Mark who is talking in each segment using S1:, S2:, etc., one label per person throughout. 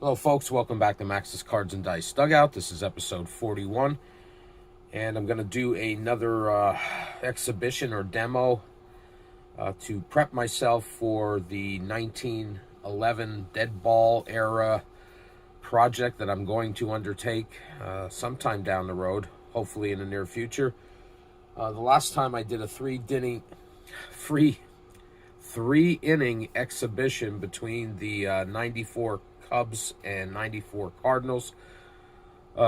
S1: Hello folks, welcome back to Max's Cards and Dice Dugout. This is episode 41, and I'm going to do another exhibition or demo to prep myself for the 1911 dead ball era project that I'm going to undertake sometime down the road, hopefully in the near future. The last time I did a three-inning exhibition between the 94 Cubs and 94 Cardinals.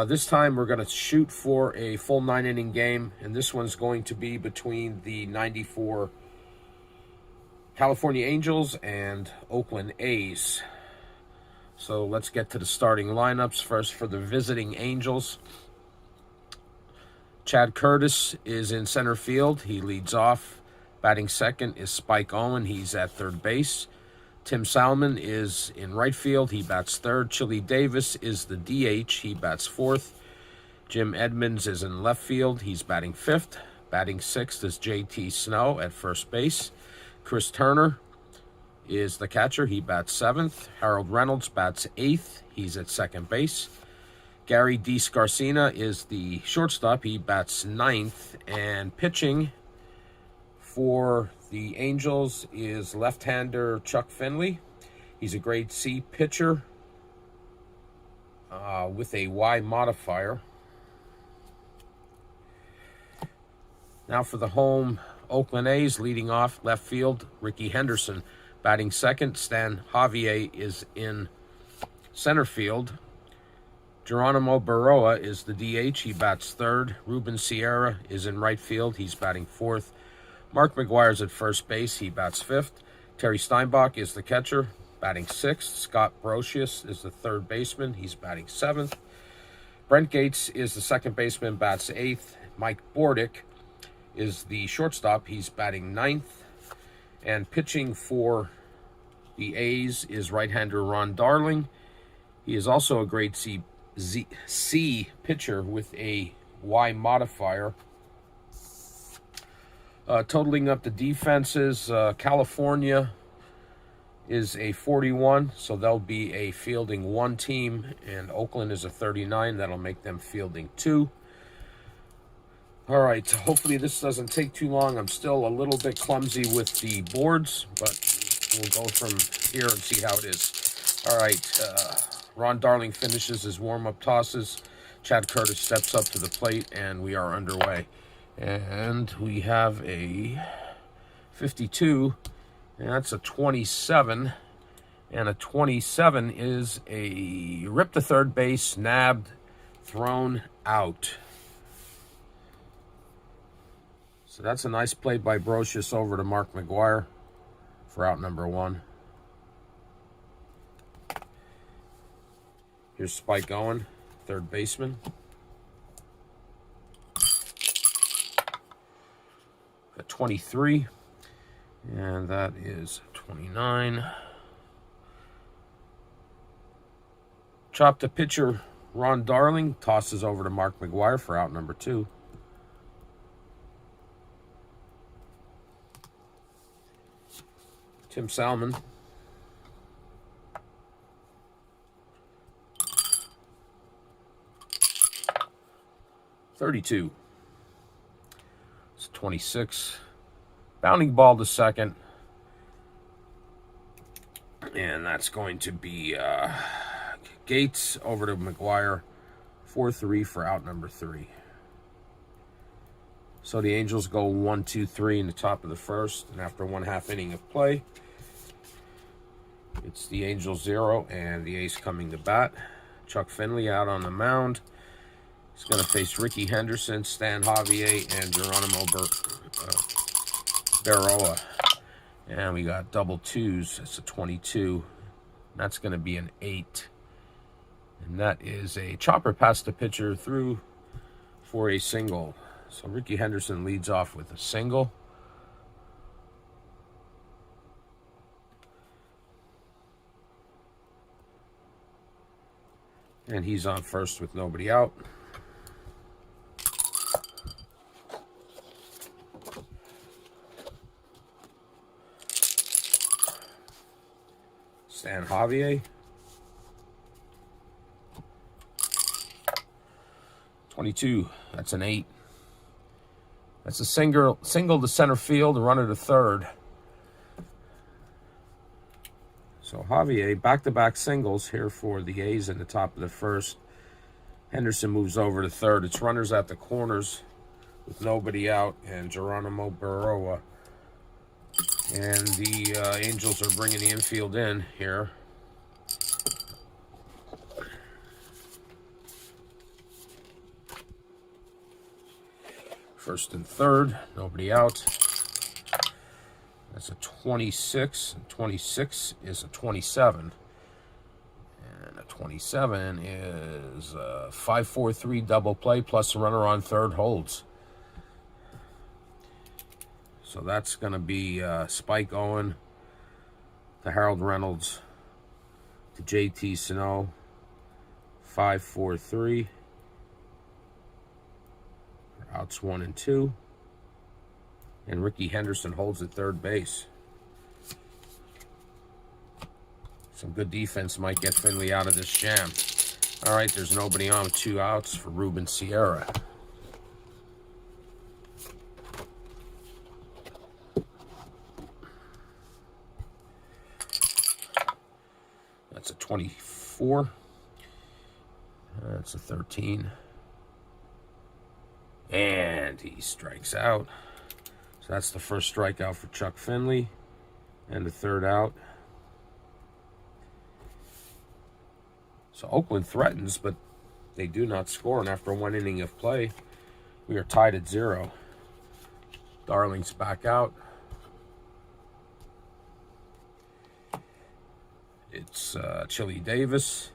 S1: This time we're going to shoot for a full 9-inning game, and this one's going to be between the 94 California Angels and Oakland A's. So let's get to the starting lineups. First, for the visiting Angels, Chad Curtis is in center field. He leads off. Batting second is Spike Owen. He's at third base. Tim Salmon is in right field. He bats third. Chili Davis is the DH. He bats fourth. Jim Edmonds is in left field. He's batting fifth. Batting sixth is JT Snow at first base. Chris Turner is the catcher. He bats seventh. Harold Reynolds bats eighth. He's at second base. Gary DeScarcina is the shortstop. He bats ninth. And pitching for the Angels is left-hander Chuck Finley. He's a grade C pitcher with a Y modifier. Now for the home Oakland A's, leading off left field, Ricky Henderson. Batting second, Stan Javier is in center field. Geronimo Barroa is the DH. He bats third. Ruben Sierra is in right field. He's batting fourth. Mark McGuire's at first base. He bats fifth. Terry Steinbach is the catcher, batting sixth. Scott Brocious is the third baseman. He's batting seventh. Brent Gates is the second baseman, bats eighth. Mike Bordick is the shortstop. He's batting ninth. And pitching for the A's is right-hander Ron Darling. He is also a grade C pitcher with a Y modifier. Totaling up the defenses, California is a 41, so they'll be a fielding 1 team, and Oakland is a 39. That'll make them fielding 2. All right, hopefully this doesn't take too long. I'm still a little bit clumsy with the boards, but we'll go from here and see how it is. All right, Ron Darling finishes his warm-up tosses. Chad Curtis steps up to the plate, and we are underway. And we have a 52, and that's a 27. And a 27 is a rip to third base, nabbed, thrown out. So that's a nice play by Brocious over to Mark McGuire for out number 1. Here's Spike Owen, third baseman. A 23, and that is 29. Chop to pitcher Ron Darling, tosses over to Mark McGuire for out number 2. Tim Salmon. .32. It's 26. Bounding ball to second. And that's going to be Gates over to McGuire. 4-3 for out number 3. So the Angels go 1-2-3 in the top of the first. And after 1/2 inning of play, it's the Angels 0 and the A's coming to bat. Chuck Finley out on the mound. He's going to face Ricky Henderson, Stan Javier, and Geronimo Barroa. And we got double twos. That's a 22. That's going to be an 8. And that is a chopper past the pitcher through for a single. So Ricky Henderson leads off with a single. And he's on first with nobody out. Stan Javier. 22. That's an 8. That's a single to center field, a runner to third. So Javier, back-to-back singles here for the A's in the top of the first. Henderson moves over to third. It's runners at the corners with nobody out, and Geronimo Baroa. And the Angels are bringing the infield in here. First and third, nobody out. That's a 26. 26 is a 27. And a 27 is a 5-4-3 double play plus a runner on third holds. So that's going to be Spike Owen to Harold Reynolds to JT Snow. 5-4-3. Outs 1 and 2. And Ricky Henderson holds at third base. Some good defense might get Finley out of this jam. All right, there's nobody on with 2 outs for Ruben Sierra. That's a 24. That's a 13. And he strikes out. So that's the first strikeout for Chuck Finley. And the third out. So Oakland threatens, but they do not score. And after 1 inning of play, we are tied at 0. Darling's back out. It's Chili Davis,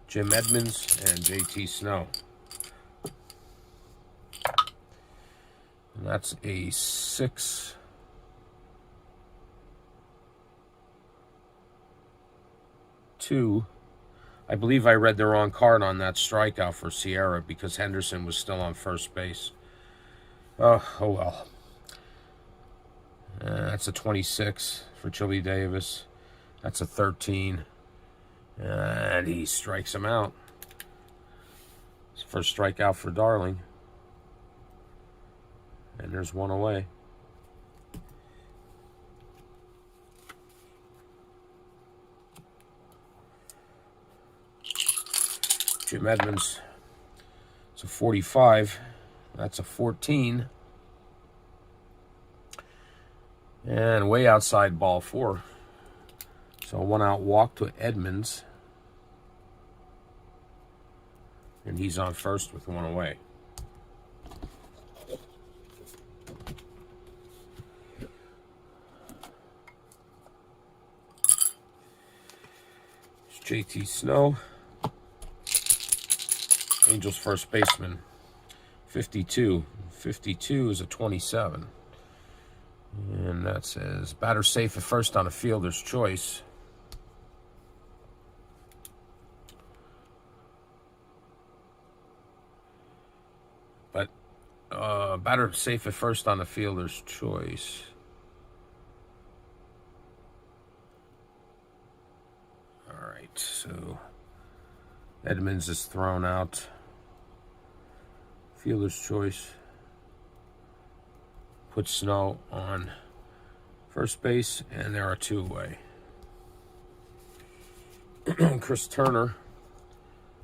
S1: Jim Edmonds, and JT Snow. And that's a 6. I believe I read the wrong card on that strikeout for Sierra because Henderson was still on first base. Oh well. That's a 26 for Chili Davis. That's a 13. And he strikes him out. It's the first strikeout for Darling. And there's 1 away. Jim Edmonds. It's a 45. That's a 14. And way outside ball 4. So a 1 out walk to Edmonds. And he's on first with 1 away. It's JT Snow. Angels first baseman. 52. 52 is a 27. And that says batter safe at first on a fielder's choice. But batter safe at first on the fielder's choice. All right, so Edmonds is thrown out. Fielder's choice. Put Snow on first base, and there are 2 away. Chris Turner,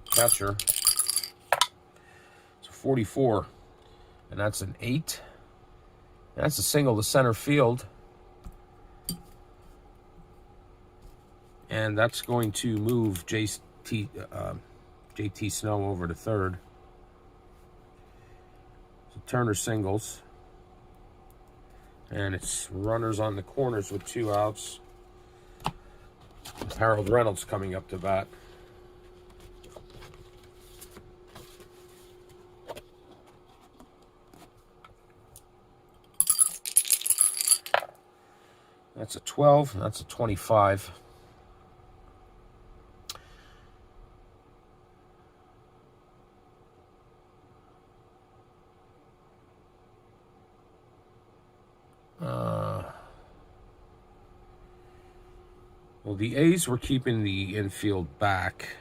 S1: catcher. It's a 44, and that's an 8. And that's a single to center field. And that's going to move JT Snow over to third. So Turner singles. And it's runners on the corners with 2 outs. Harold Reynolds coming up to bat. That's a 12. That's a 25. Well, the A's were keeping the infield back.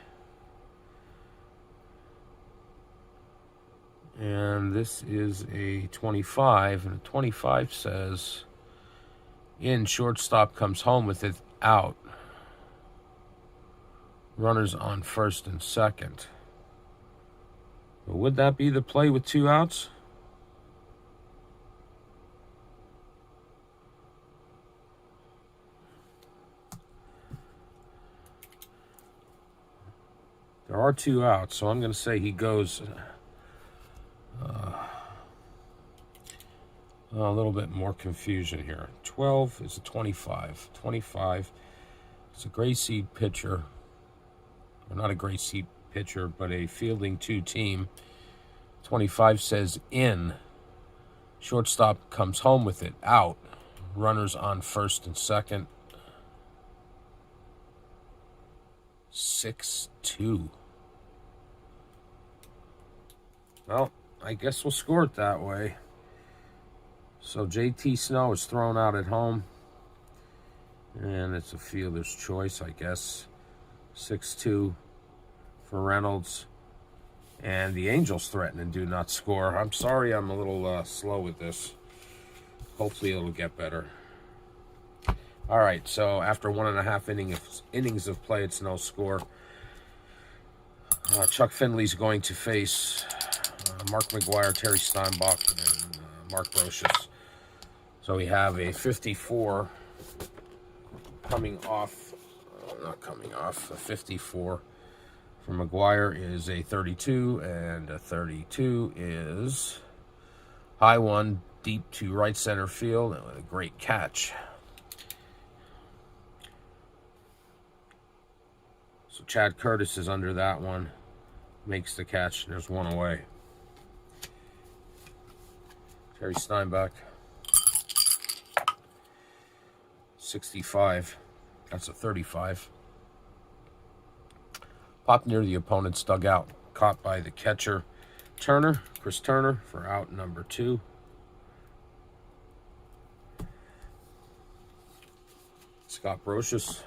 S1: And this is a 25, and a 25 says in, shortstop comes home with it, out. Runners on first and second. But would that be the play with 2 outs? There are 2 outs, so I'm going to say he goes a little bit more confusion here. 12 is a 25. 25 is a gray seed pitcher. Or not a gray seed pitcher, but a fielding 2 team. 25 says in. Shortstop comes home with it, out. Runners on first and second. 6-2. Well, I guess we'll score it that way. So JT Snow is thrown out at home. And it's a fielder's choice, I guess. 6-2 for Reynolds. And the Angels threaten and do not score. I'm sorry I'm a little slow with this. Hopefully it'll get better. All right, so after 1.5 innings of play, it's no score. Chuck Finley's going to face Mark McGuire, Terry Steinbach, and Mark Brocious. So we have a 54 coming off, not coming off, a 54 for McGuire is a 32, and a 32 is high one, deep to right center field, and a great catch. So Chad Curtis is under that one, makes the catch, and there's one away. Terry Steinbach, 65, that's a 35. Popped near the opponent's dugout, caught by the catcher, Turner, Chris Turner, for out number 2. Scott Brocious.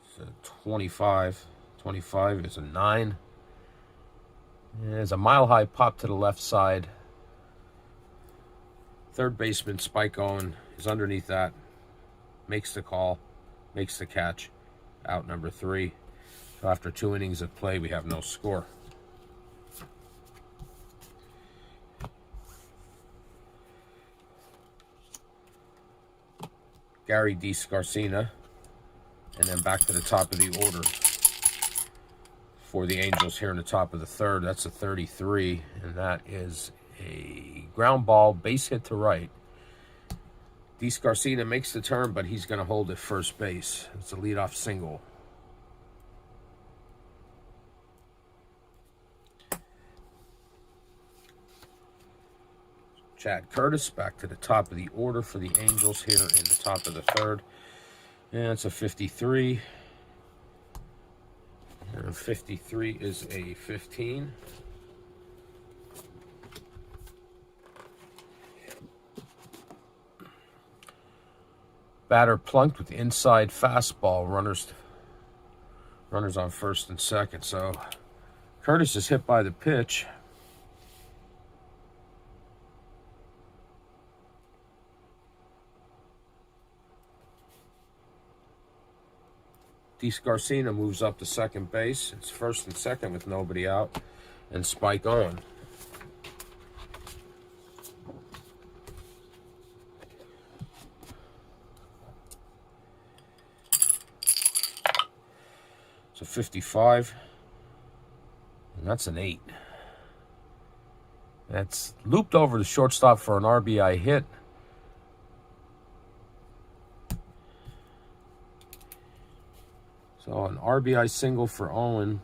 S1: It's a 25. 25 is a 9. There's a mile-high pop to the left side. Third baseman Spike Owen is underneath that. Makes the call, makes the catch, out number 3. So after 2 innings of play, we have no score. Gary DeScarcina, and then back to the top of the order for the Angels here in the top of the 3rd. That's a 33, and that is a ground ball, base hit to right. DeScarcina makes the turn, but he's going to hold at first base. It's a leadoff single. Chad Curtis back to the top of the order for the Angels here in the top of the 3rd. And it's a 53. And a 53 is a 15. Batter plunked with inside fastball. Runners on first and second. So Curtis is hit by the pitch. DeScarcina moves up to second base. It's first and second with nobody out. And Spike Owen. It's a 55. And that's an 8. That's looped over the shortstop for an RBI hit. So an RBI single for Owen.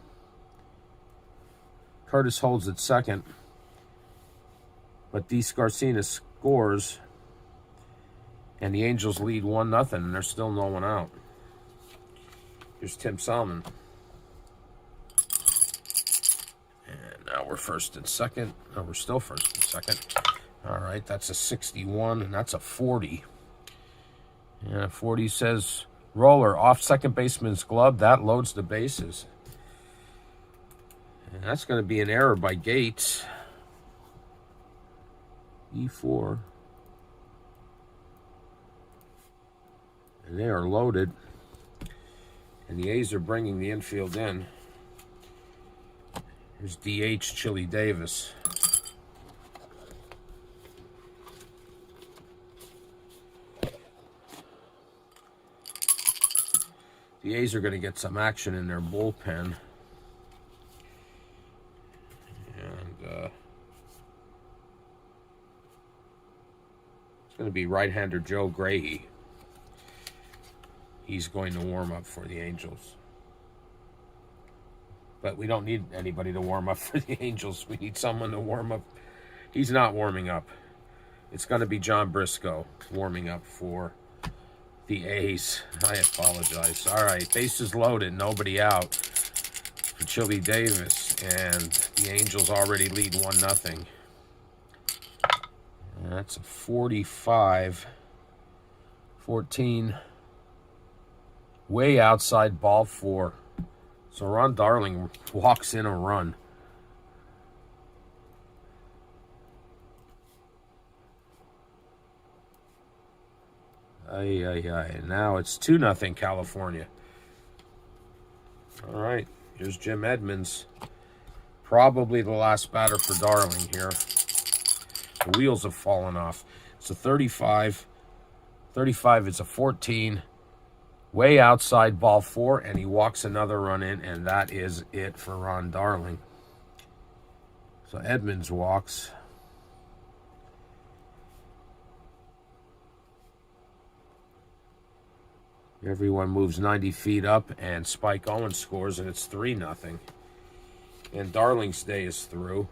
S1: Curtis holds at second. But DeScarcina scores. And the Angels lead 1-0, and there's still no one out. Here's Tim Salmon. And now we're first and second. No, we're still first and second. All right, that's a 61, and that's a 40. And a 40 says roller off second baseman's glove. That loads the bases. And that's going to be an error by Gates. E4. And they are loaded. And the A's are bringing the infield in. Here's DH Chili Davis. The A's are going to get some action in their bullpen. And it's going to be right-hander Joe Grahey. He's going to warm up for the Angels. But we don't need anybody to warm up for the Angels. We need someone to warm up. He's not warming up. It's going to be John Briscoe warming up for the A's. I apologize. All right, bases loaded, nobody out for Chili Davis, and the Angels already lead 1-0. That's a 45-14. Way outside, ball 4. So Ron Darling walks in a run. Now it's 2-0 California. All right, here's Jim Edmonds. Probably the last batter for Darling here. The wheels have fallen off. It's a 35. 35 is a 14. Way outside, ball 4, and he walks another run in, and that is it for Ron Darling. So Edmonds walks. Everyone moves 90 feet up, and Spike Owens scores, and it's 3-0. And Darling's day is through.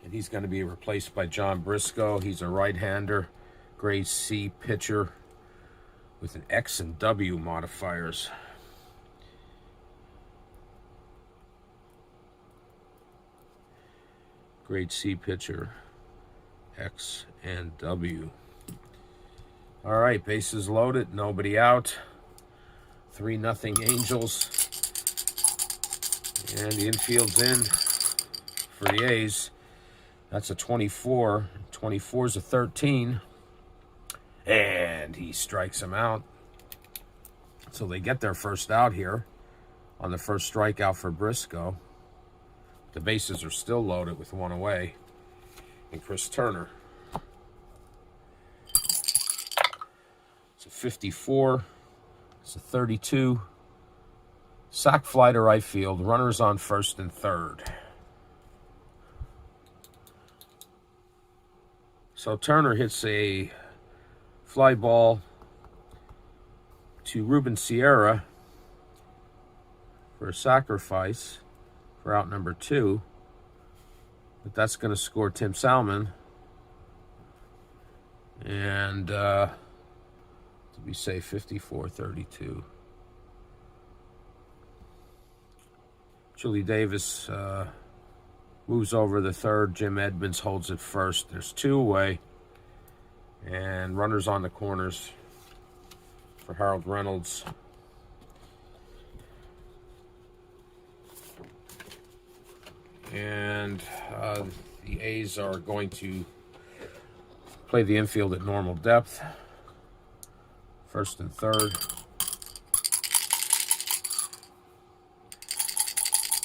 S1: And he's going to be replaced by John Briscoe. He's a right-hander, grade C pitcher with an X and W modifiers. Grade C pitcher, X and W. All right, bases loaded, nobody out. 3-0 Angels. And the infield's in for the A's. That's a 24. 24 is a 13. And he strikes him out. So they get their first out here on the first strikeout for Briscoe. The bases are still loaded with 1 away. And Chris Turner. It's a 54. It's a 32. Sac fly to right field. Runners on first and third. So Turner hits a fly ball to Ruben Sierra for a sacrifice for out number 2. But that's going to score Tim Salmon. And to be safe, 54-32. Chili Davis moves over the third. Jim Edmonds holds it first. There's 2 away. And runners on the corners for Harold Reynolds. And the A's are going to play the infield at normal depth. First and third.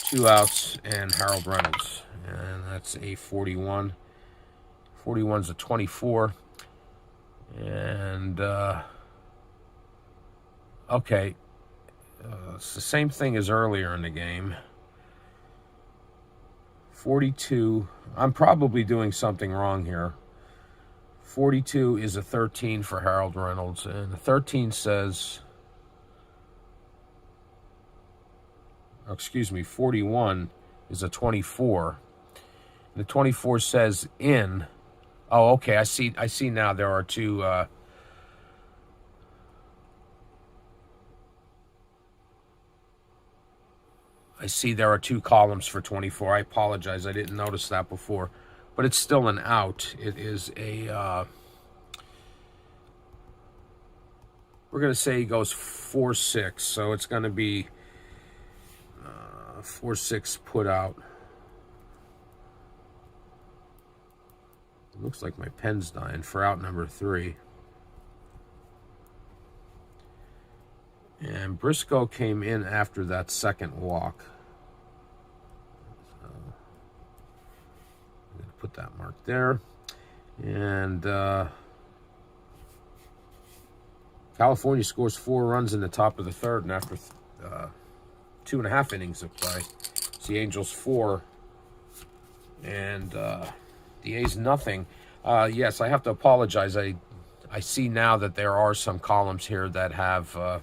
S1: 2 outs and Harold Reynolds. And that's a 41. 41's a 24. And, okay. It's the same thing as earlier in the game. 42. I'm probably doing something wrong here. 42 is a 13 for Harold Reynolds. And the 13 says... excuse me, 41 is a 24. The 24 says in. Oh, okay. I see now there are 2 I see there are 2 columns for 24. I apologize. I didn't notice that before. But it's still an out. It is a We're going to say he goes 4-6. So it's going to be 4-6 put out. It looks like my pen's dying for out number 3. And Briscoe came in after that second walk. So I'm going to put that mark there. And California scores 4 runs in the top of the third, and after 2.5 innings of play, it's the Angels 4 and the A's nothing. Yes, I have to apologize. I see now that there are some columns here that have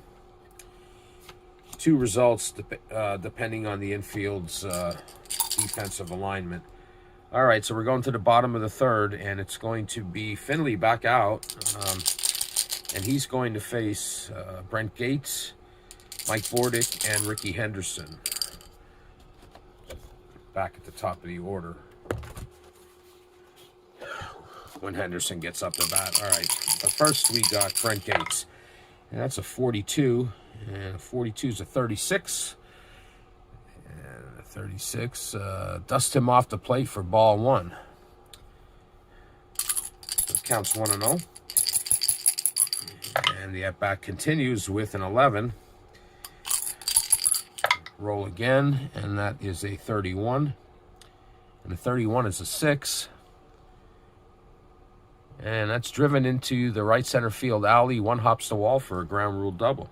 S1: 2 results depending on the infield's defensive alignment. All right, so we're going to the bottom of the third, and it's going to be Finley back out. And he's going to face Brent Gates, Mike Bordick, and Ricky Henderson. Back at the top of the order when Henderson gets up to bat. All right, but first we got Brent Gates. And that's a 42, and a 42 is a 36. And a 36, dust him off the plate for ball 1. So it counts 1-0. And the at-bat continues with an 11. Roll again, and that is a 31. And a 31 is a 6. And that's driven into the right center field alley. 1 hops the wall for a ground rule double.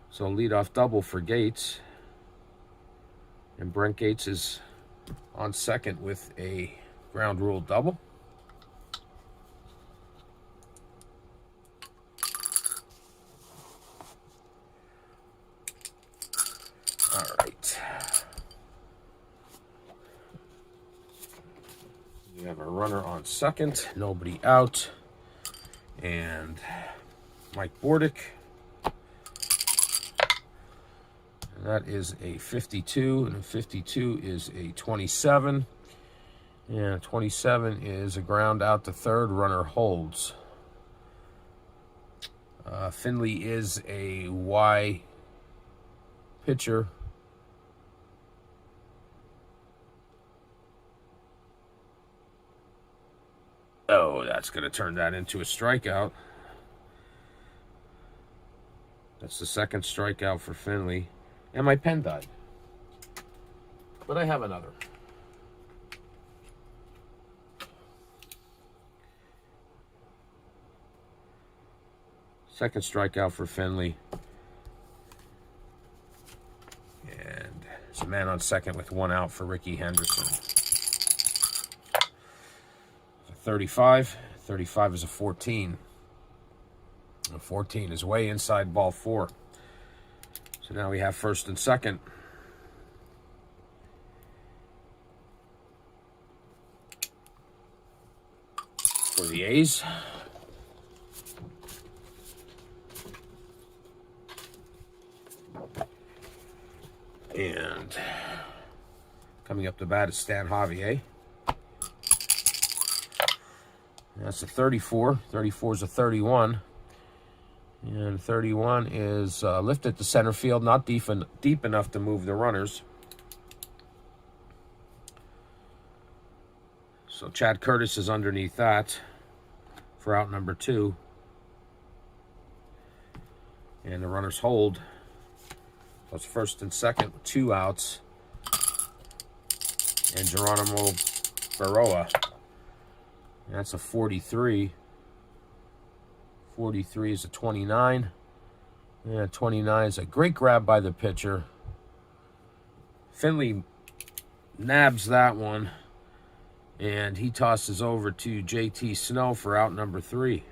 S1: So leadoff double for Gates. And Brent Gates is on second with a ground rule double. All right. We have a runner on second, nobody out. And Mike Bordick. And that is a 52, and a 52 is a 27. And 27 is a ground out to third, runner holds. Finley is a Y pitcher. Oh, that's going to turn that into a strikeout. That's the second strikeout for Finley. And my pen died. But I have another. Second strikeout for Finley. And there's a man on second with 1 out for Ricky Henderson. 35. 35 is a 14. A 14 is way inside ball 4. So now we have first and second. For the A's. And coming up to bat is Stan Javier. That's a 34. 34 is a 31. And 31 is lifted to center field, not deep enough to move the runners. So Chad Curtis is underneath that for out number 2. And the runners hold. So it's first and second with 2 outs. And Geronimo Barroa. That's a 43. 43 is a 29. Yeah, 29 is a great grab by the pitcher. Finley nabs that one. And he tosses over to JT Snow for out number 3.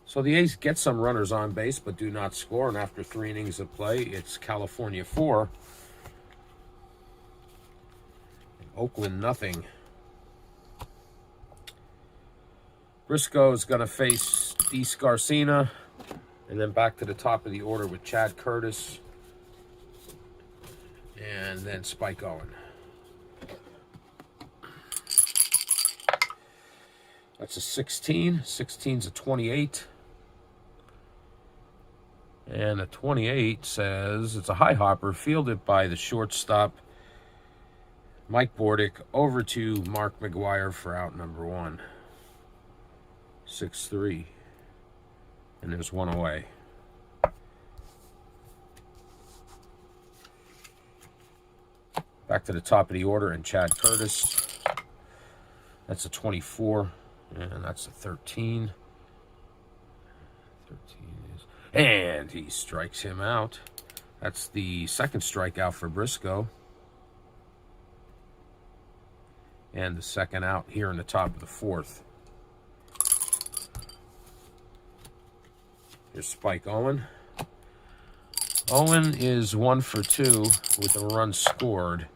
S1: So the A's get some runners on base, but do not score. And after 3 innings of play, it's California 4. Oakland nothing. Briscoe is going to face D. Scarcina. And then back to the top of the order with Chad Curtis. And then Spike Owen. That's a 16. 16's a 28. And a 28 says it's a high hopper fielded by the shortstop, Mike Bordick, over to Mark McGuire for out number 1. 6-3. And there's one away. Back to the top of the order, and Chad Curtis. That's a 24, and that's a 13. 13 is, and he strikes him out. That's the second strikeout for Briscoe. And the second out here in the top of the 4th. Here's Spike Owen. Owen is 1 for 2 with a run scored.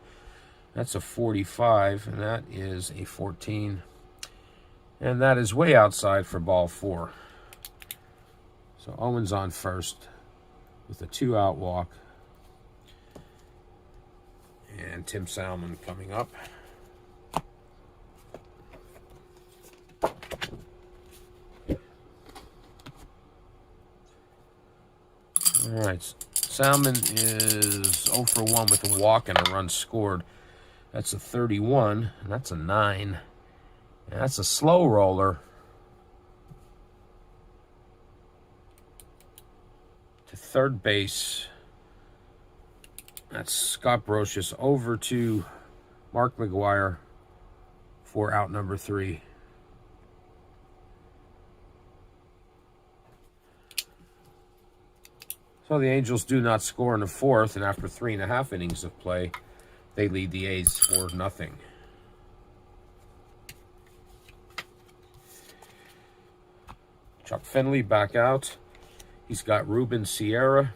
S1: That's a 45, and that is a 14. And that is way outside for ball 4. So Owen's on first with a 2-out walk. And Tim Salmon coming up. All right, Salmon is 0 for 1 with a walk and a run scored. That's a 31, and that's a 9. And that's a slow roller to third base. That's Scott Brocious over to Mark McGuire for out number 3. So the Angels do not score in the 4th, and after 3.5 innings of play, they lead the A's 4-0. Chuck Finley back out. He's got Ruben Sierra,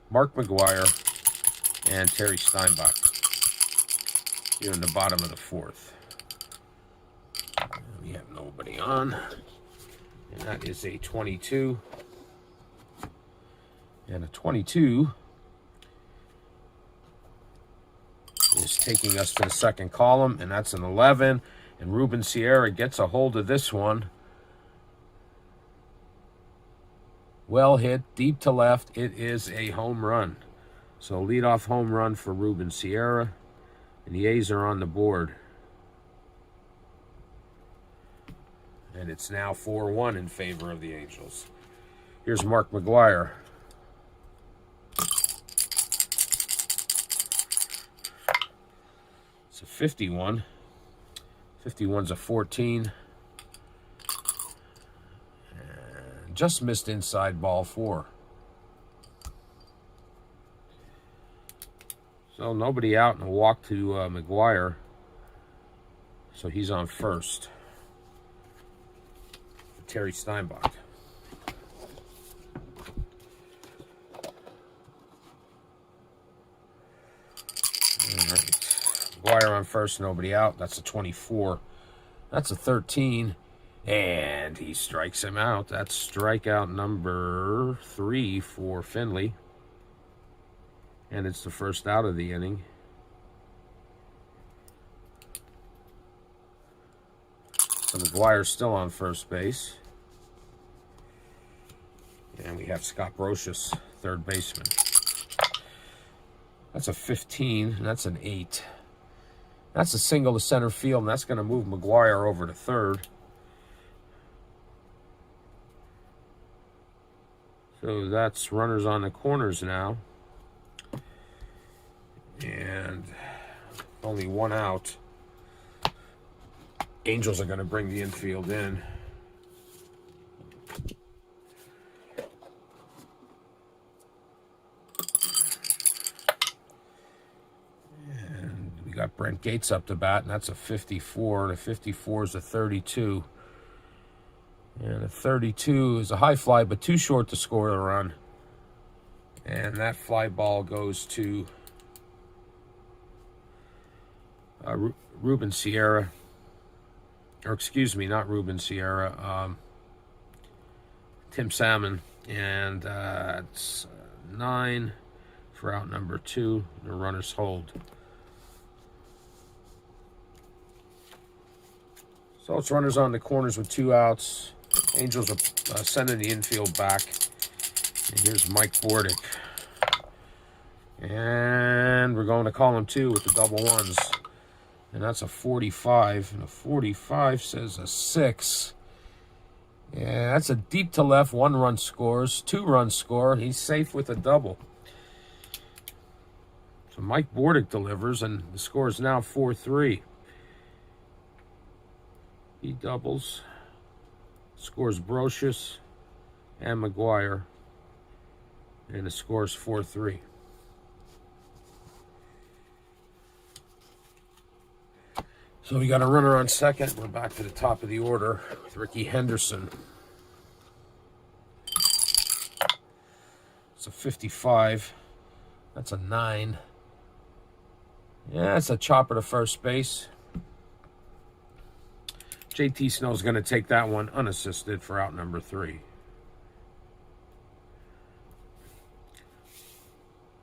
S1: Mark McGuire, and Terry Steinbach here in the bottom of the 4th. We have nobody on. And that is a 22. And a 22 is taking us to the second column, and that's an 11. And Ruben Sierra gets a hold of this one. Well hit, deep to left. It is a home run. So leadoff home run for Ruben Sierra, and the A's are on the board. And it's now 4-1 in favor of the Angels. Here's Mark McGuire. It's a 51. 51's a 14. And just missed inside ball 4. So nobody out and a walk to McGuire. So he's on first. Terry Steinbach. All right. McGuire on first, nobody out. That's a 24. That's a 13. And he strikes him out. That's strikeout number 3 for Finley. And it's the first out of the inning. So McGuire's still on first base. And we have Scott Brocious, third baseman. That's a 15, and that's an 8. That's a single to center field, and that's going to move McGuire over to third. So that's runners on the corners now. And only one out. Angels are going to bring the infield in. And we got Brent Gates up to bat, and that's a 54. And a 54 is a 32. And a 32 is a high fly, but too short to score a run. And that fly ball goes to Ruben Sierra. Or excuse me, not Ruben Sierra. Tim Salmon. And it's 9 for out number 2. The runners hold. So it's runners on the corners with 2 outs. Angels are sending the infield back. And here's Mike Bordick. And we're going to call him 2 with the double ones. And that's a 45. And a 45 says a 6. Yeah, that's a deep to left. 1 run scores. 2 runs score. He's safe with a double. So Mike Bordick delivers, and the score is now 4-3. He doubles. Scores Brocious and McGuire. And the score is 4-3. So we got a runner on second. We're back to the top of the order with Ricky Henderson. It's a 55. That's a 9. Yeah, it's a chopper to first base. JT Snow's going to take that one unassisted for out number 3.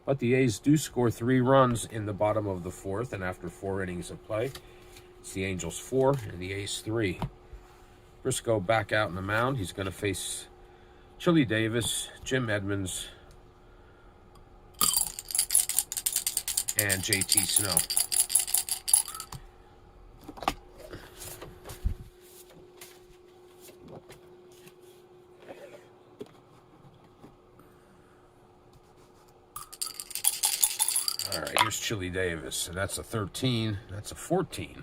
S1: But the A's do score 3 runs in the bottom of the 4th, and after 4 innings of play, it's the Angels 4 and the A's 3. Briscoe back out in the mound. He's going to face Chili Davis, Jim Edmonds, and JT Snow. All right, here's Chili Davis, and that's a 13. That's a 14.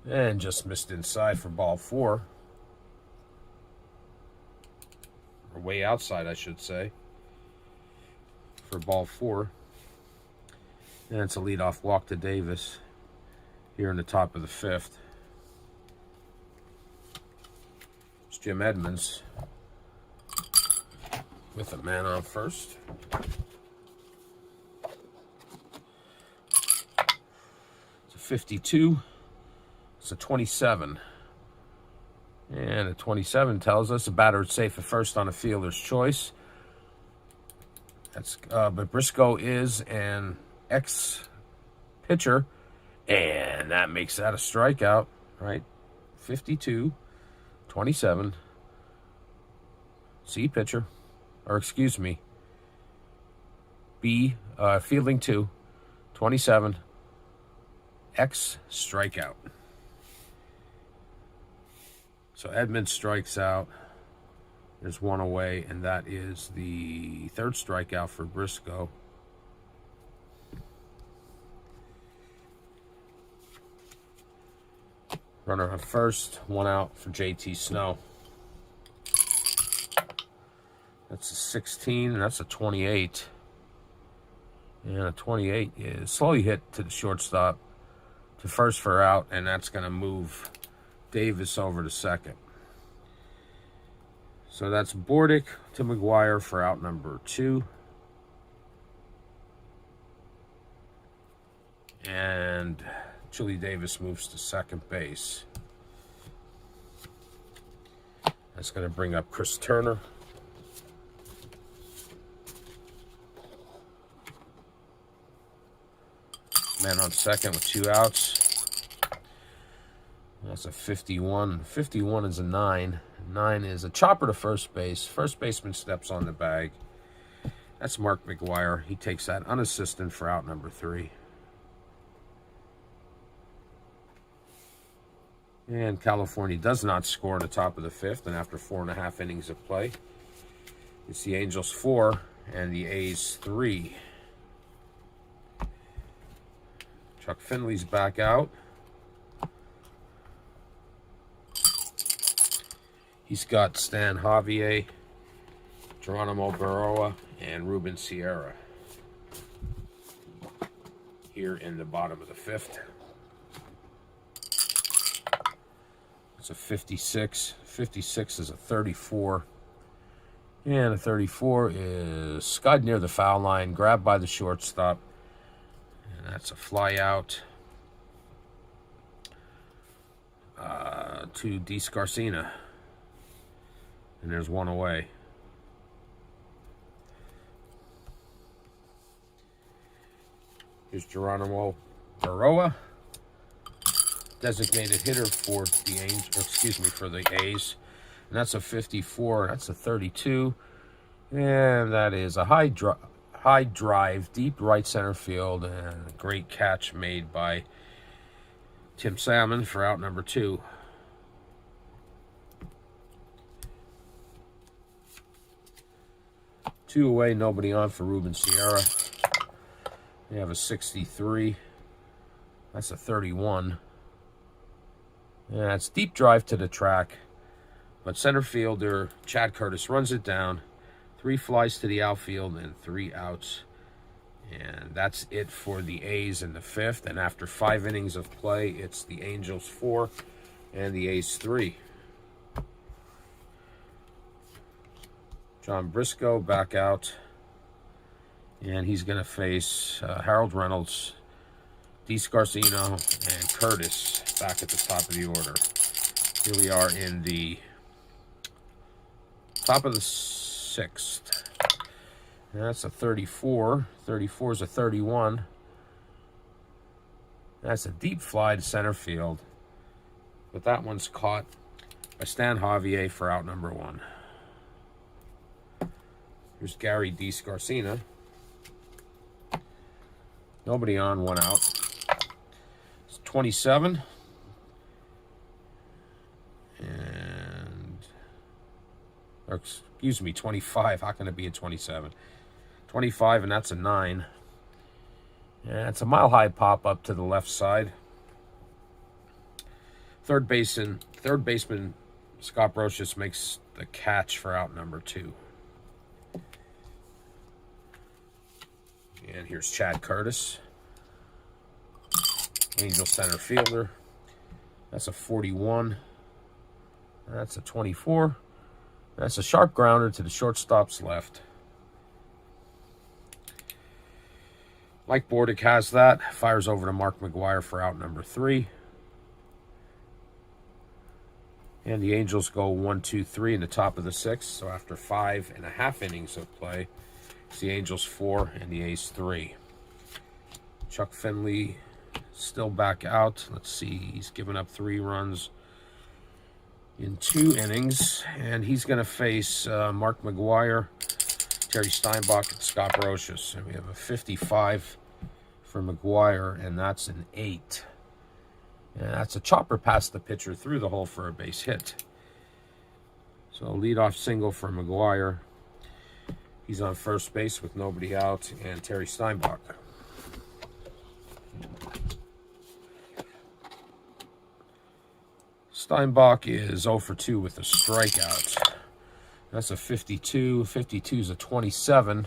S1: And just missed inside for ball 4. Or way outside, I should say, for ball 4. And it's a leadoff walk to Davis here in the top of the 5th. It's Jim Edmonds with a man on first. It's a 52. It's a 27. And a 27 tells us a batter is safe at first on a fielder's choice. That's but Briscoe is an ex-pitcher, and that makes that a strikeout, right? 52, 27. C pitcher, or excuse me, B fielding 2, 27, X strikeout. So Edmonds strikes out. There's 1 away, and that is the 3rd strikeout for Briscoe. Runner on first, 1 out for JT Snow. That's a 16, and that's a 28. And a 28 is slowly hit to the shortstop to first for out, and that's going to move Davis over to second. So that's Bordick to McGuire for out number 2. And Chili Davis moves to second base. That's going to bring up Chris Turner. Man on second with 2 outs. That's a 51. 51 is a 9. 9 is a chopper to first base. First baseman steps on the bag. That's Mark McGuire. He takes that unassisted for out number 3. And California does not score in the top of the 5th, and after 4.5 innings of play, it's the Angels 4 and the A's 3. Chuck Finley's back out. He's got Stan Javier, Geronimo Barroa, and Ruben Sierra here in the bottom of the 5th. It's a 56. 56 is a 34. And a 34 is skied near the foul line, grabbed by the shortstop. And that's a fly out to D. Scarcina. And there's 1 away. Here's Geronimo Barroa. designated hitter for the for the A's. And that's a 54. That's a 32. And that is a high drive, deep right center field, and a great catch made by Tim Salmon for out number 2. Two away, nobody on for Ruben Sierra. We have a 63. That's a 31. Yeah, it's deep drive to the track. But center fielder Chad Curtis runs it down. 3 flies to the outfield and 3 outs. And that's it for the A's in the 5th. And after 5 innings of play, it's the Angels 4 and the A's 3. John Briscoe back out. And he's going to face Harold Reynolds, DeScarcino, and Curtis back at the top of the order. Here we are in the top of the 6th. And that's a 34. 34 is a 31. That's a deep fly to center field. But that one's caught by Stan Javier for out number 1. Here's Gary DeScarcino. Nobody on, 1 out. It's 27. Or excuse me, 25. How can it be a 27? 25, and that's a 9. Yeah, it's a mile-high pop-up to the left side. Third baseman Scott Brocious makes the catch for out number 2. And here's Chad Curtis, Angel center fielder. That's a 41. That's a 24. That's a sharp grounder to the shortstop's left. Mike Bordick has that. Fires over to Mark McGwire for out number 3. And the Angels go 1, 2, 3 in the top of the 6th. So after 5.5 innings of play, it's the Angels 4 and the A's 3. Chuck Finley still back out. Let's see, he's given up 3 runs in 2 innings, and he's going to face Mark McGwire, Terry Steinbach, and Scott Brocious. And we have a 55 for McGwire, and that's an 8. And that's a chopper past the pitcher through the hole for a base hit. So a leadoff single for McGwire. He's on first base with nobody out, and Terry Steinbach. Steinbach is 0 for 2 with a strikeout. That's a 52. 52 is a 27.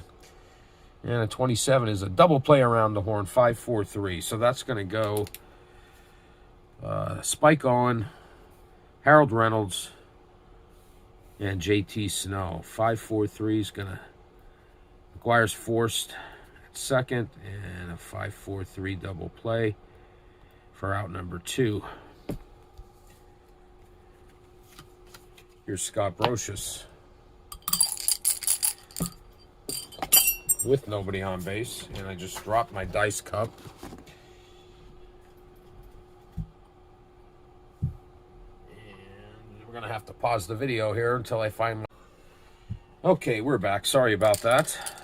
S1: And a 27 is a double play around the horn, 5-4-3. So that's going to go Spike Owen, Harold Reynolds, and JT Snow. 5-4-3 is going to... McGuire's forced at second, and a 5-4-3 double play for out number 2. Here's Scott Brocious with nobody on base, and I just dropped my dice cup. And we're going to have to pause the video here until I find my... Okay, we're back. Sorry about that.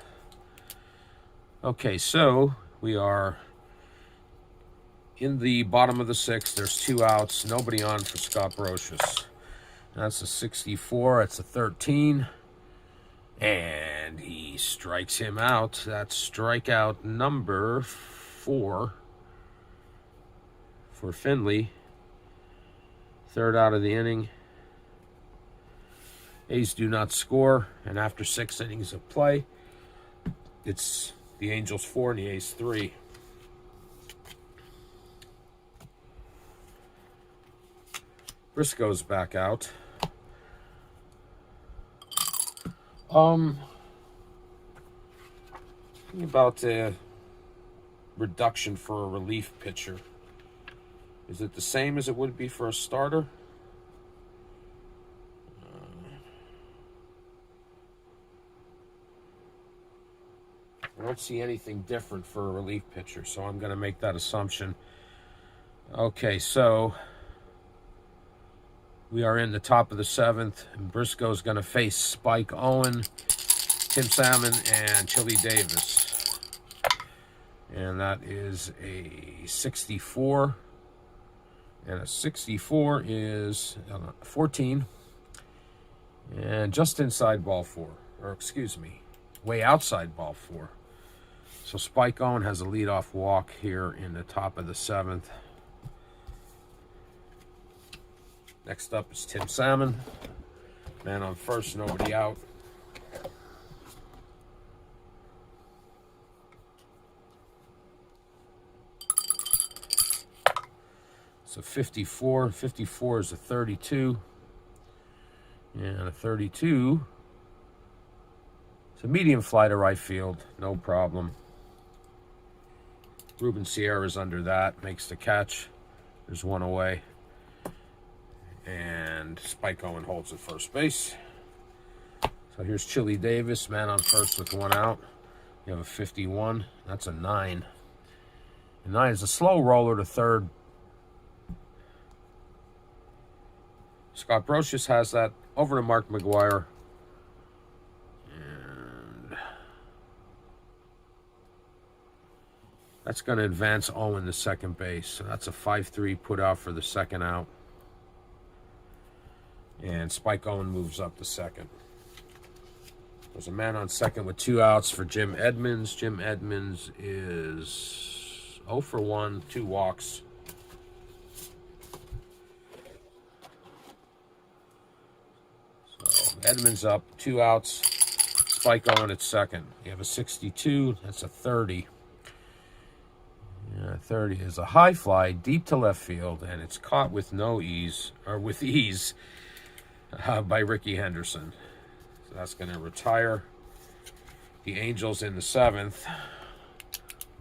S1: Okay, so we are in the bottom of the 6th. There's 2 outs. Nobody on for Scott Brocious. That's a 64. It's a 13. And he strikes him out. That's strikeout number 4 for Finley. 3rd out of the inning. A's do not score. And after 6 innings of play, it's the Angels 4 and the A's 3. Briscoe's back out. About a reduction for a relief pitcher. Is it the same as it would be for a starter? I don't see anything different for a relief pitcher, so I'm going to make that assumption. Okay, so we are in the top of the 7th. Briscoe's going to face Spike Owen, Tim Salmon, and Chili Davis. And that is a 64. And a 64 is 14. And just inside ball 4. Or excuse me, way outside ball 4. So Spike Owen has a leadoff walk here in the top of the 7th. Next up is Tim Salmon. Man on first, nobody out. It's a 54. 54 is a 32. And a 32. It's a medium fly to right field. No problem. Ruben Sierra's under that. Makes the catch. There's one away. And Spike Owen holds at first base. So here's Chili Davis, man on first with one out. You have a 51. That's a 9. And 9 is a slow roller to third. Scott Brocious has that over to Mark McGuire. And that's going to advance Owen to second base. So that's a 5-3 put out for the second out. And Spike Owen moves up to second. There's a man on second with 2 outs for Jim Edmonds. Jim Edmonds is 0 for 1, 2 walks. So Edmonds up, 2 outs. Spike Owen at second. You have a 62. That's a 30. Yeah, 30 is a high fly deep to left field, and it's caught with ease by Ricky Henderson. So that's going to retire the Angels in the 7th.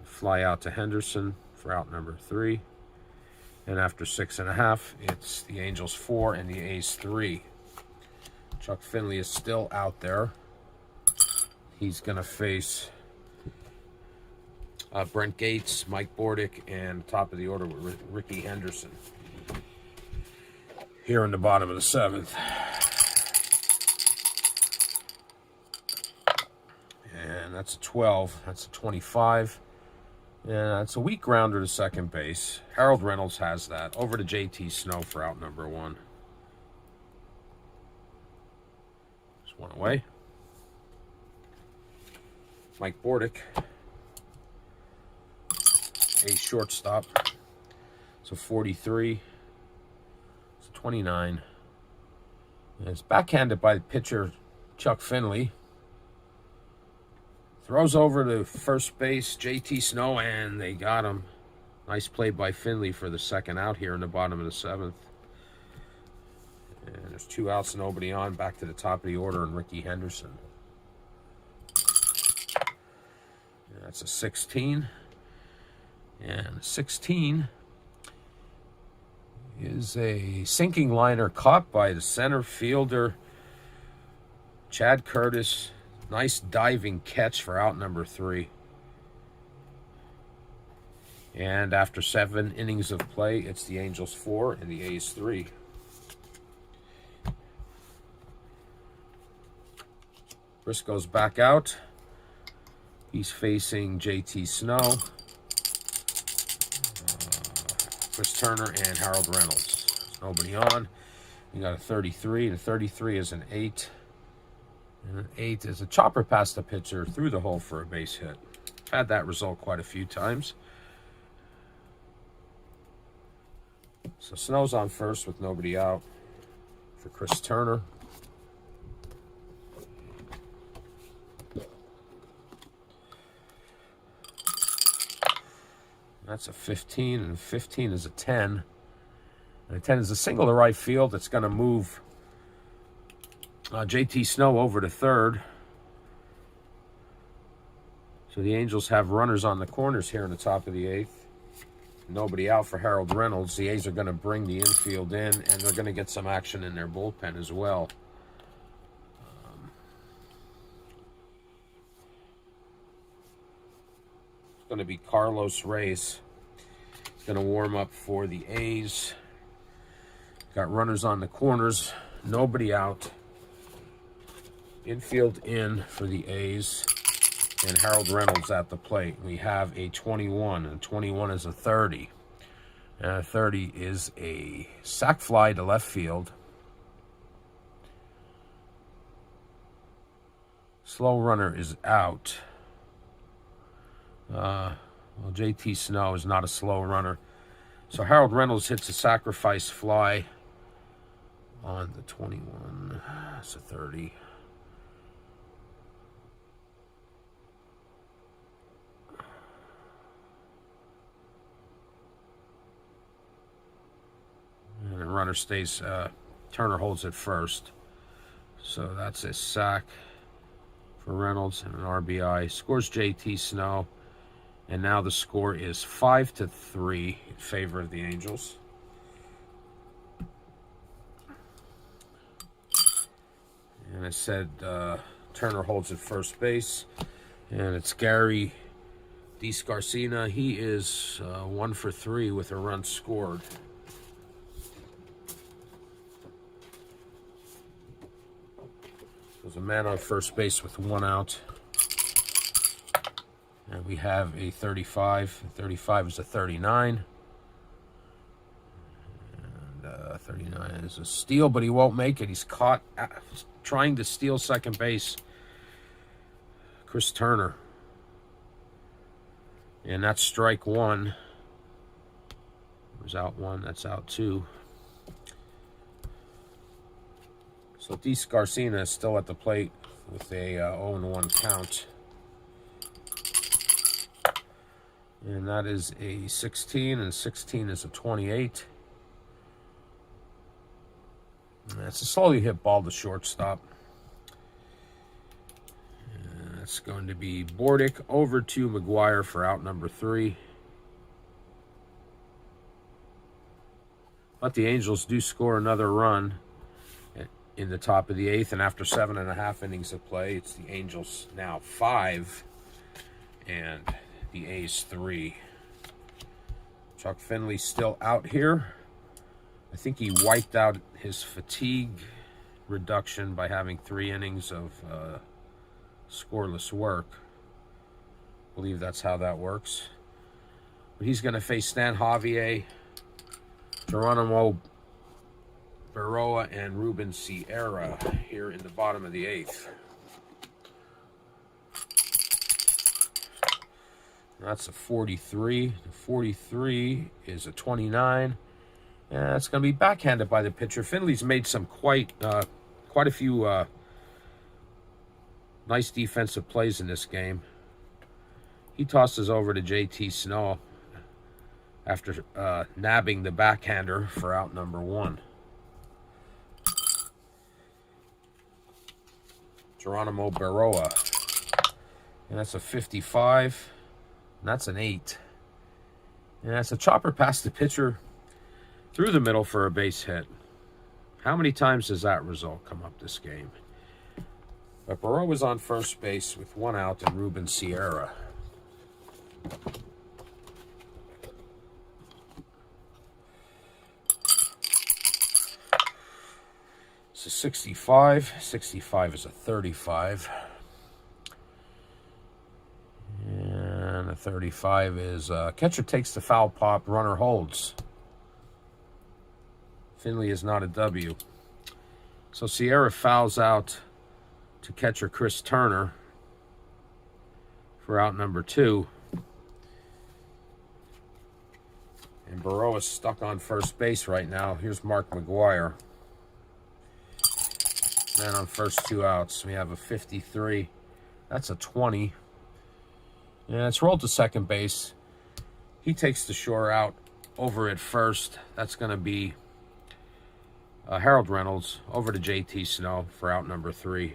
S1: Fly out to Henderson for out number 3. And after 6.5, it's the Angels 4 and the A's 3. Chuck Finley is still out there. He's going to face Brent Gates, Mike Bordick, and top of the order with Ricky Henderson. Here in the bottom of the 7th. And that's a 12. That's a 25. And that's a weak grounder to second base. Harold Reynolds has that. Over to JT Snow for out number 1. There's one away. Mike Bordick. A shortstop. So 43. 29. And it's backhanded by the pitcher, Chuck Finley. Throws over to first base, JT Snow, and they got him. Nice play by Finley for the second out here in the bottom of the 7th. And there's 2 outs, nobody on. Back to the top of the order, and Ricky Henderson. And that's a 16. And 16 is a sinking liner caught by the center fielder, Chad Curtis. Nice diving catch for out number 3. And after 7 innings of play, it's the Angels 4 and the A's 3. Briscoe's back out. He's facing JT Snow, Chris Turner, and Harold Reynolds. There's nobody on. You got a 33. The 33 is an 8. And an 8 is a chopper past the pitcher through the hole for a base hit. Had that result quite a few times. So Snow's on first with nobody out for Chris Turner. That's a 15, and 15 is a 10. And a 10 is a single to right field. It's going to move JT Snow over to third. So the Angels have runners on the corners here in the top of the 8th. Nobody out for Harold Reynolds. The A's are going to bring the infield in, and they're going to get some action in their bullpen as well. It's going to be Carlos Reyes. Going to warm up for the A's. Got runners on the corners. Nobody out. Infield in for the A's. And Harold Reynolds at the plate. We have a 21, and 21 is a 30. And 30 is a sac fly to left field. Slow runner is out. Well, JT Snow is not a slow runner. So Harold Reynolds hits a sacrifice fly on the 21. It's a 30. And the runner stays, Turner holds it first. So that's a sack for Reynolds and an RBI. Scores JT Snow. And now the score is 5-3 in favor of the Angels. And I said Turner holds at first base. And it's Gary DeScarcina. He is 1 for 3 with a run scored. There's a man on first base with 1 out. And we have a 35. 35 is a 39. And 39 is a steal, but he won't make it. He's caught trying to steal second base. Chris Turner. And that's strike 1. There's out 1. That's out 2. So DeScarcina is still at the plate with a 0-1 count. And that is a 16, and 16 is a 28. And that's a slowly hit ball to shortstop. And that's going to be Bordick over to McGuire for out number 3. But the Angels do score another run in the top of the 8th, and after 7.5 innings of play, it's the Angels now 5 and the A's 3. Chuck Finley still out here. I think he wiped out his fatigue reduction by having 3 innings of scoreless work. I believe that's how that works. But he's going to face Stan Javier, Geronimo Berroa, and Ruben Sierra here in the bottom of the 8th. That's a 43. The 43 is a 29. And that's going to be backhanded by the pitcher. Finley's made some quite a few nice defensive plays in this game. He tosses over to JT Snow after nabbing the backhander for out number 1. Geronimo Berroa. And that's a 55. And that's an 8. And that's a chopper past the pitcher through the middle for a base hit. How many times does that result come up this game? But Berroa was on first base with 1 out and Ruben Sierra. It's a 65. 65 is a 35. And a 35 is catcher takes the foul pop, runner holds. Finley is not a W. So Sierra fouls out to catcher Chris Turner for out number 2. And Berroa is stuck on first base right now. Here's Mark McGuire. Man on first 2 outs. We have a 53. That's a 20. Yeah, it's rolled to second base. He takes the shore out over at first. That's going to be Harold Reynolds over to JT Snow for out number 3.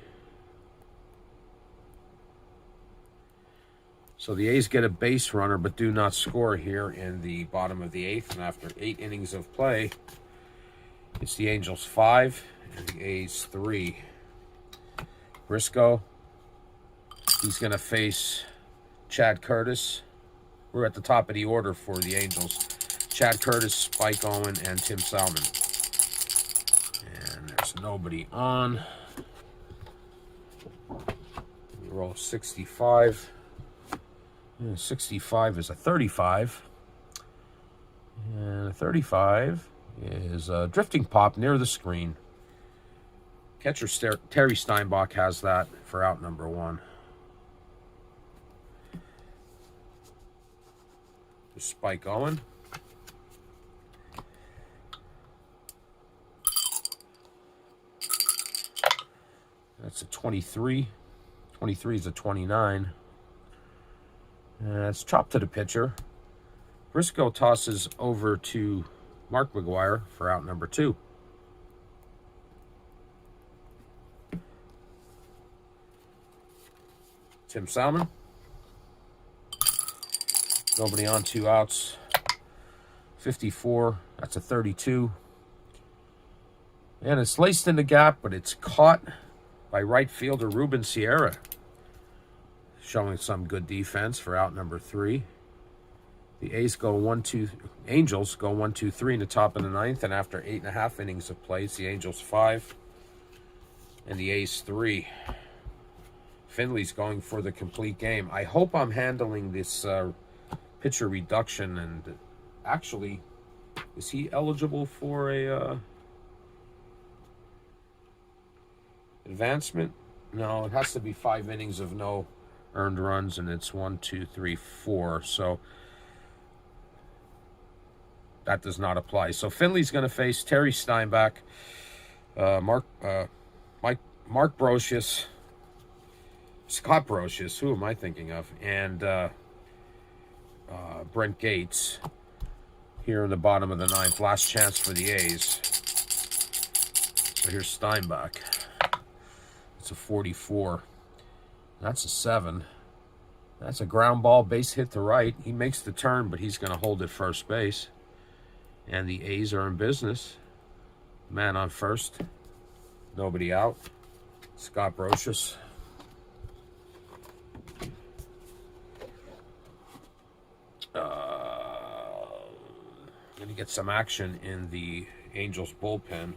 S1: So the A's get a base runner but do not score here in the bottom of the 8th. And after 8 innings of play, it's the Angels 5 and the A's 3. Briscoe, he's going to face Chad Curtis. We're at the top of the order for the Angels. Chad Curtis, Spike Owen, and Tim Salmon. And there's nobody on. We roll 65. 65 is a 35. And a 35 is a drifting pop near the screen. Catcher Terry Steinbach has that for out number 1. Spike Owen. That's a 23. 23 is a 29. It's chopped to the pitcher. Briscoe tosses over to Mark McGuire for out number 2. Tim Salmon. Nobody on, 2 outs. 54. That's a 32. And it's laced in the gap, but it's caught by right fielder Ruben Sierra. Showing some good defense for out number 3. The Angels go 1-2-3 in the top of the 9th, and after 8.5 innings of play, it's the Angels 5 and the A's 3. Finley's going for the complete game. I hope I'm handling this pitcher reduction, and actually, is he eligible for a advancement? No, it has to be 5 innings of no earned runs, and it's 1, 2, 3, 4. So that does not apply. So Finley's going to face Terry Steinbach, Mark Brocious, Scott Brocious, who am I thinking of, and Brent Gates here in the bottom of the 9th. Last chance for the A's. So here's Steinbach. It's a 44. That's a 7. That's a ground ball, base hit to right. He makes the turn, but he's going to hold at first base. And the A's are in business. Man on first. Nobody out. Scott Brocious. Going to get some action in the Angels bullpen.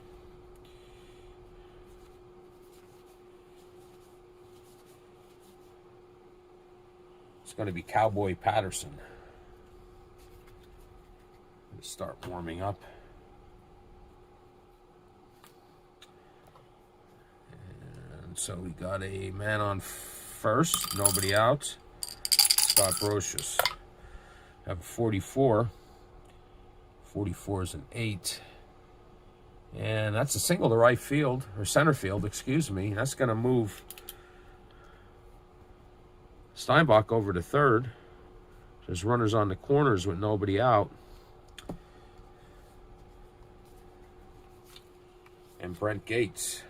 S1: It's going to be Cowboy Patterson. Start warming up. And so we got a man on first, nobody out. Scott Brocious. Have a 44. 44 is an 8. And that's a single to right field, or center field, excuse me. That's going to move Steinbach over to third. There's runners on the corners with nobody out. And Brent Gates.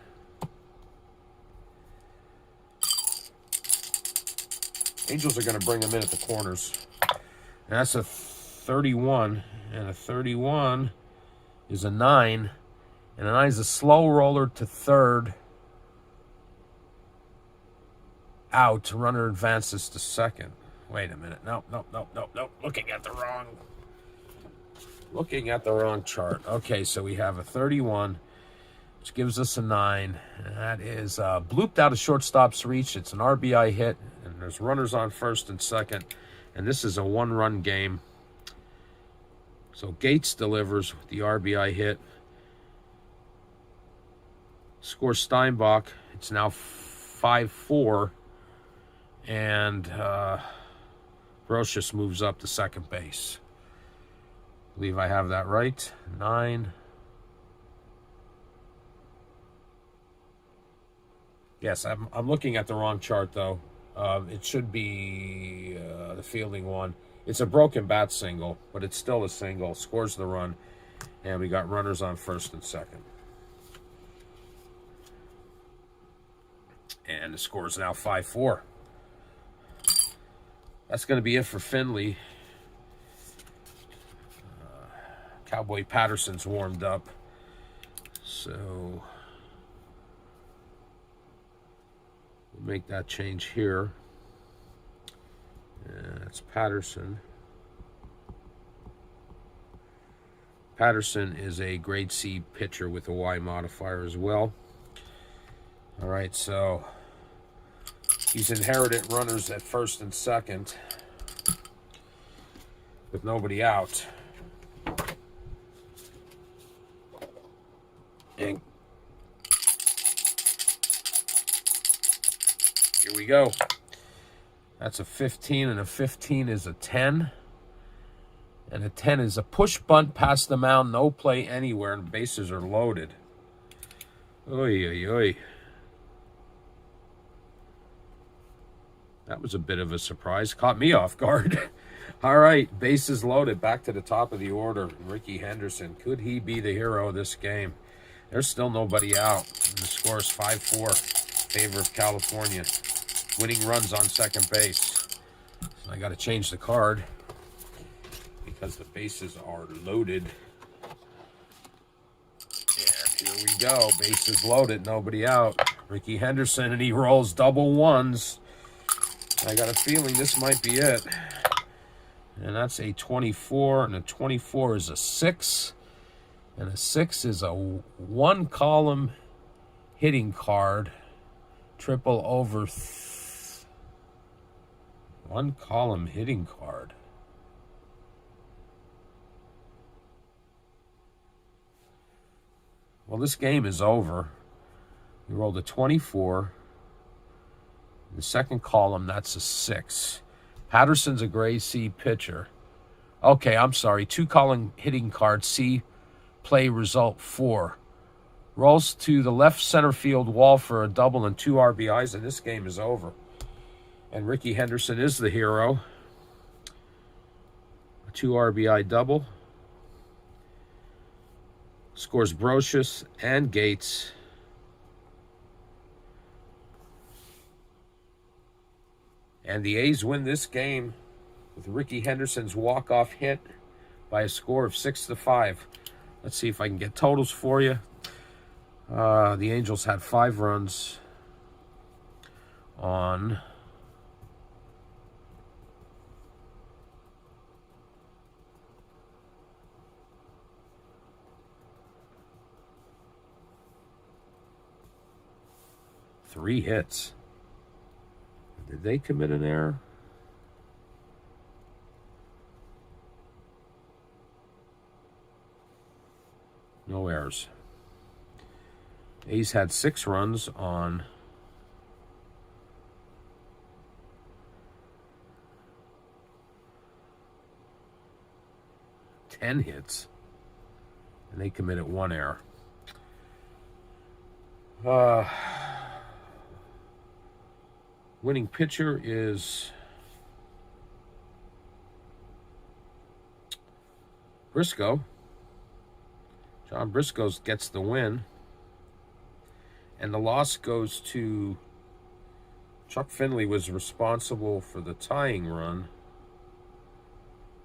S1: Angels are going to bring him in at the corners. And that's a 31. And a 31 is a 9. And a 9 is a slow roller to third. Out. Runner advances to second. Wait a minute. Nope. Looking at the wrong chart. Okay, so we have a 31. Which gives us a 9. And that is blooped out of shortstop's reach. It's an RBI hit, and there's runners on first and second. And this is a 1-run game. So Gates delivers the RBI hit. Scores Steinbach. It's now 5-4. And Brocious moves up to second base. I believe I have that right. 9. Yes, I'm looking at the wrong chart, though. It should be the fielding one. It's a broken bat single, but it's still a single. Scores the run, and we got runners on first and second. And the score is now 5-4. That's going to be it for Finley. Cowboy Patterson's warmed up. So we'll make that change here. That's Patterson. Patterson is a grade C pitcher with a Y modifier as well. All right, so he's inherited runners at first and second with nobody out. And here we go. That's a 15, and a 15 is a 10. And a 10 is a push bunt past the mound, no play anywhere, and bases are loaded. Oy, oy, oy. That was a bit of a surprise. Caught me off guard. All right, bases loaded. Back to the top of the order. Ricky Henderson. Could he be the hero of this game? There's still nobody out. And the score is 5-4 in favor of California. Winning runs on second base. So I got to change the card because the bases are loaded. And here we go. Bases loaded. Nobody out. Ricky Henderson, and he rolls double ones. I got a feeling this might be it. And that's a 24, and a 24 is a 6. And a 6 is a one-column hitting card. Triple over. One-column hitting card. Well, this game is over. We rolled a 24. The second column, that's a 6. Patterson's a grade C pitcher. Okay, I'm sorry. Two-column hitting card, C, play result 4. Rolls to the left center field wall for a double and 2 RBIs, and this game is over. And Ricky Henderson is the hero. A 2 RBI double. Scores Brocious and Gates. And the A's win this game with Ricky Henderson's walk-off hit by a score of 6-5. Let's see if I can get totals for you. The Angels had 5 runs on three hits. Did they commit an error? No errors. A's had 6 runs on ten hits, and they committed 1 error. Winning pitcher is Briscoe. John Briscoe gets the win. And the loss goes to Chuck Finley. Was responsible for the tying run.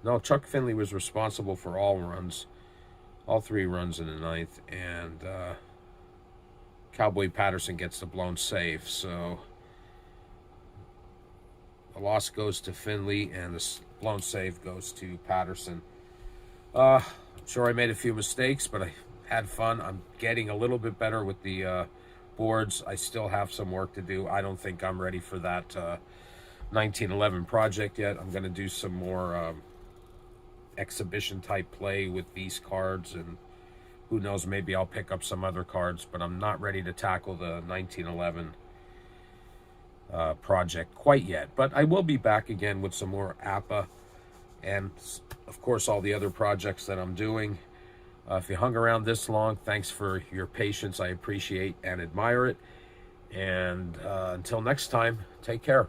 S1: No, Chuck Finley was responsible for all runs. All 3 runs in the 9th. And Cowboy Patterson gets the blown save. So the loss goes to Finley, and the blown save goes to Patterson. I'm sure I made a few mistakes, but I had fun. I'm getting a little bit better with the boards. I still have some work to do. I don't think I'm ready for that 1911 project yet. I'm going to do some more exhibition type play with these cards, and who knows, maybe I'll pick up some other cards, but I'm not ready to tackle the 1911 project quite yet. But I will be back again with some more APBA and, of course, all the other projects that I'm doing. If you hung around this long, thanks for your patience. I appreciate and admire it. And until next time, take care.